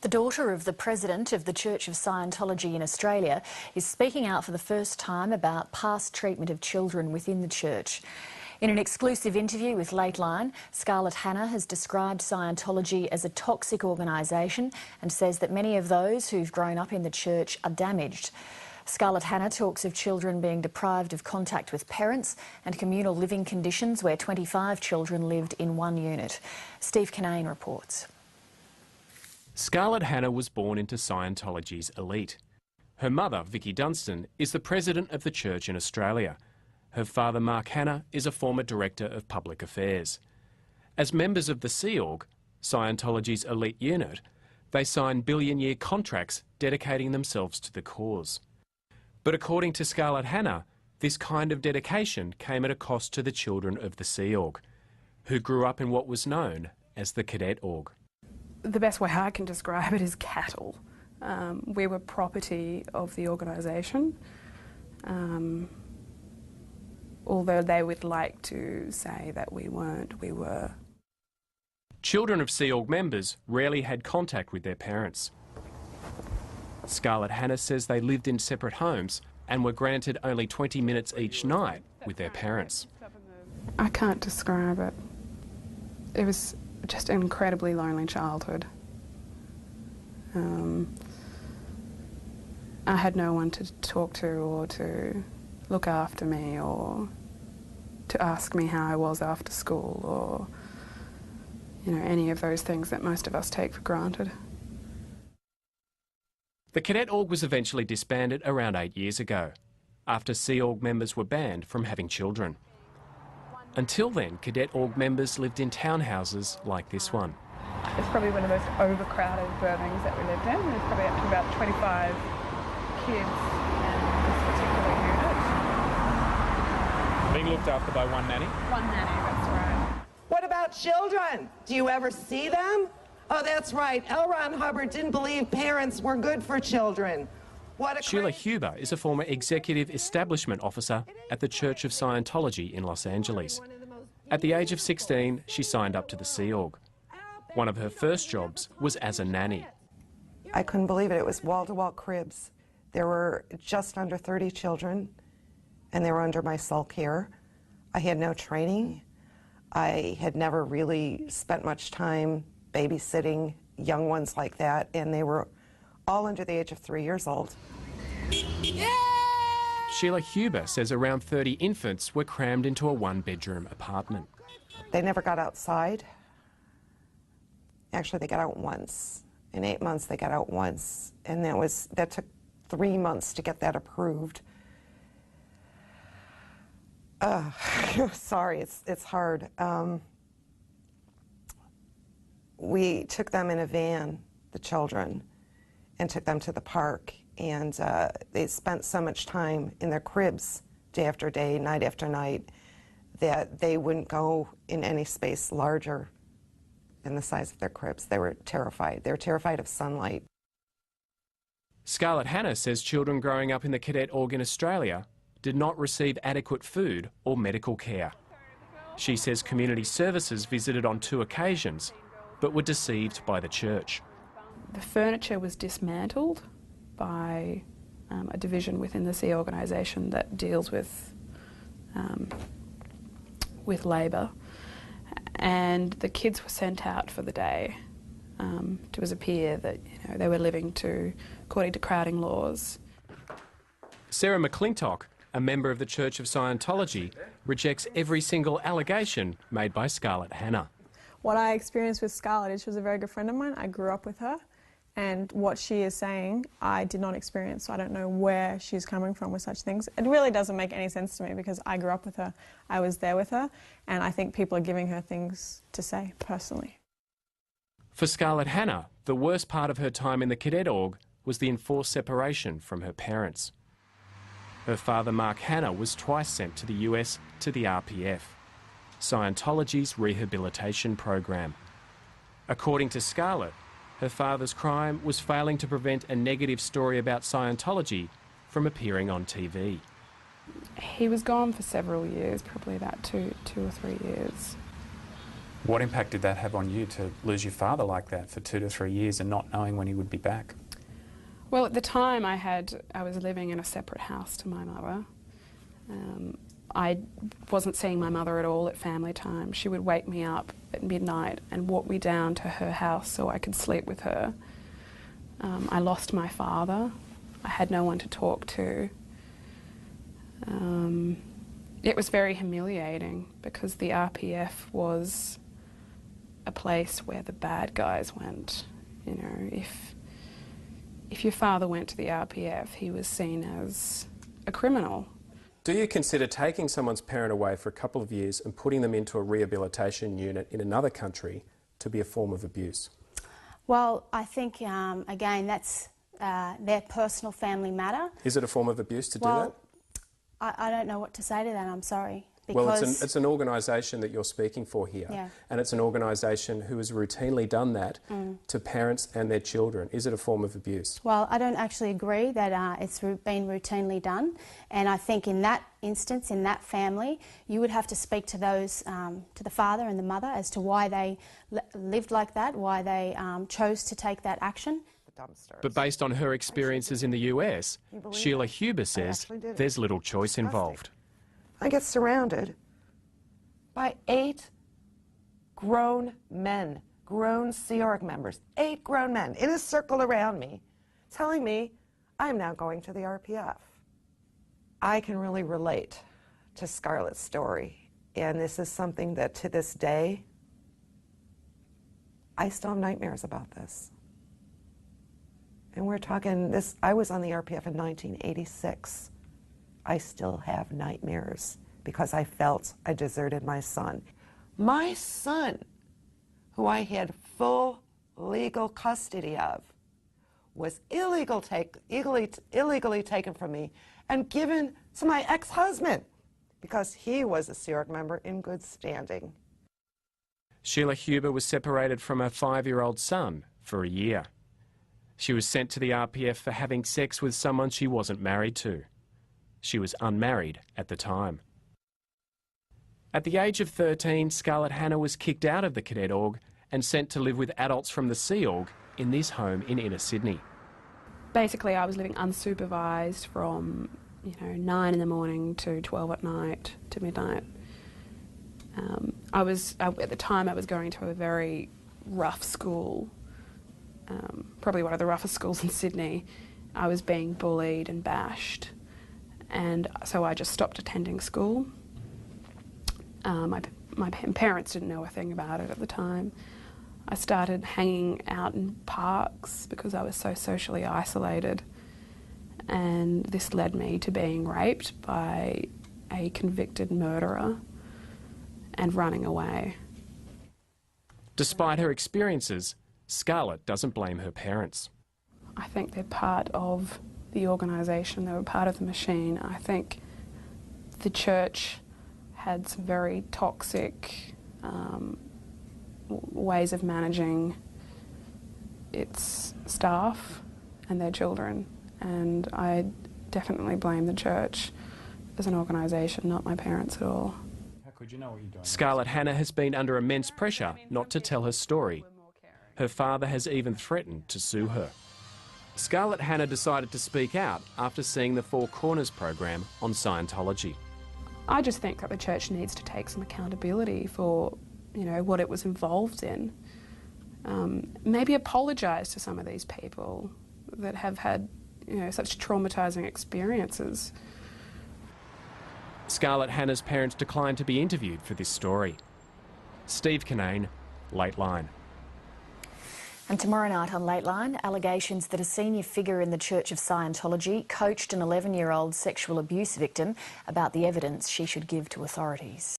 The daughter of the president of the Church of Scientology in Australia is speaking out for the first time about past treatment of children within the church. In an exclusive interview with Lateline, Scarlett Hanna has described Scientology as a toxic organisation and says that many of those who've grown up in the church are damaged. Scarlett Hanna talks of children being deprived of contact with parents and communal living conditions where 25 children lived in one unit. Steve Kinane reports. Scarlett Hanna was born into Scientology's elite. Her mother, Vicki Dunstan, is the president of the church in Australia. Her father, Mark Hanna, is a former director of public affairs. As members of the Sea Org, Scientology's elite unit, they sign billion-year contracts dedicating themselves to the cause. But according to Scarlett Hanna, this kind of dedication came at a cost to the children of the Sea Org, who grew up in what was known as the Cadet Org. The best way I can describe it is cattle. We were property of the organisation, although they would like to say that we weren't, we were. Children of Sea Org members rarely had contact with their parents. Scarlett Hanna says they lived in separate homes and were granted only 20 minutes each night with their parents. I can't describe it. It was just an incredibly lonely childhood. I had no one to talk to or to look after me or to ask me how I was after school or, you know, any of those things that most of us take for granted. The Cadet Org was eventually disbanded around 8 years ago, after Sea Org members were banned from having children. Until then, Cadet Org members lived in townhouses like this one. It's probably one of the most overcrowded buildings that we lived in. There's probably up to about 25 kids in this particular unit. Being looked after by one nanny? One nanny, that's right. What about children? Do you ever see them? Oh, that's right. L. Ron Hubbard didn't believe parents were good for children. Sheila Huber is a former executive establishment officer at the Church of Scientology in Los Angeles. At the age of 16, she signed up to the Sea Org. One of her first jobs was as a nanny. I couldn't believe it. It was wall-to-wall cribs. There were just under 30 children, and they were under my sole care. I had no training. I had never really spent much time babysitting young ones like that, and they were all under the age of 3 years old. Yeah! Sheila Huber says around 30 infants were crammed into a one-bedroom apartment. They never got outside. Actually, they got out once. In 8 months, they got out once, and that took 3 months to get that approved. Sorry, it's hard. We took them in a van, the children, and took them to the park, and they spent so much time in their cribs day after day, night after night, that they wouldn't go in any space larger than the size of their cribs. They were terrified. They were terrified of sunlight. Scarlett Hanna says children growing up in the Cadet Org in Australia did not receive adequate food or medical care. She says community services visited on 2 occasions, but were deceived by the church. The furniture was dismantled by a division within the Sea organisation that deals with labour, and the kids were sent out for the day. It was appear that they were living according to crowding laws. Sarah McClintock, a member of the Church of Scientology, rejects every single allegation made by Scarlett Hanna. What I experienced with Scarlett is she was a very good friend of mine. I grew up with her, and what she is saying I did not experience, so I don't know where she's coming from with such things. It really doesn't make any sense to me because I grew up with her, I was there with her, and I think people are giving her things to say, personally. For Scarlett Hanna, the worst part of her time in the Cadet Org was the enforced separation from her parents. Her father, Mark Hanna, was twice sent to the US to the RPF, Scientology's rehabilitation program. According to Scarlett, her father's crime was failing to prevent a negative story about Scientology from appearing on TV. He was gone for several years, probably about two or three years. What impact did that have on you to lose your father like that for 2 to 3 years and not knowing when he would be back? Well, at the time I was living in a separate house to my mother. I wasn't seeing my mother at all at family time. She would wake me up at midnight and walk me down to her house so I could sleep with her. I lost my father. I had no one to talk to. It was very humiliating because the RPF was a place where the bad guys went. You know, if your father went to the RPF, he was seen as a criminal. Do you consider taking someone's parent away for a couple of years and putting them into a rehabilitation unit in another country to be a form of abuse? Well, I think, again, that's their personal family matter. Is it a form of abuse to do that? I don't know what to say to that, I'm sorry. Well, it's an organisation that you're speaking for here, yeah. And it's an organisation who has routinely done that to parents and their children. Is it a form of abuse? Well, I don't actually agree that it's been routinely done, and I think in that instance, in that family, you would have to speak to those, to the father and the mother as to why they lived like that, why they chose to take that action. But based on her experiences in the US, Sheila Huber says there's little choice involved. I get surrounded by 8 grown men, grown Sea Org members, 8 grown men in a circle around me, telling me I'm now going to the RPF. I can really relate to Scarlett's story, and this is something that to this day, I still have nightmares about this. And we're talking this, I was on the RPF in 1986. I still have nightmares because I felt I deserted my son. My son, who I had full legal custody of, was illegally taken from me and given to my ex-husband because he was a Sea Org member in good standing. Sheila Huber was separated from her 5-year-old son for a year. She was sent to the RPF for having sex with someone she wasn't married to. She was unmarried at the time. At the age of 13, Scarlett Hanna was kicked out of the Cadet Org and sent to live with adults from the Sea Org in this home in inner Sydney. Basically, I was living unsupervised from 9 in the morning to 12 at night to midnight. At the time I was going to a very rough school, probably one of the roughest schools in Sydney. I was being bullied and bashed, and so I just stopped attending school. My parents didn't know a thing about it at the time. I started hanging out in parks because I was so socially isolated, and this led me to being raped by a convicted murderer and running away. Despite her experiences, Scarlett doesn't blame her parents. I think they're part of the organisation, they were part of the machine. I think the church had some very toxic ways of managing its staff and their children, and I definitely blame the church as an organisation, not my parents at all. How could you know what you're doing? Scarlett Hanna has been under immense pressure not to tell her story. Her father has even threatened to sue her. Scarlett Hanna decided to speak out after seeing the Four Corners program on Scientology. I just think that the church needs to take some accountability for, what it was involved in. Maybe apologise to some of these people that have had, such traumatising experiences. Scarlett Hanna's parents declined to be interviewed for this story. Steve Kinane, Lateline. And tomorrow night on Lateline, allegations that a senior figure in the Church of Scientology coached an 11-year-old sexual abuse victim about the evidence she should give to authorities.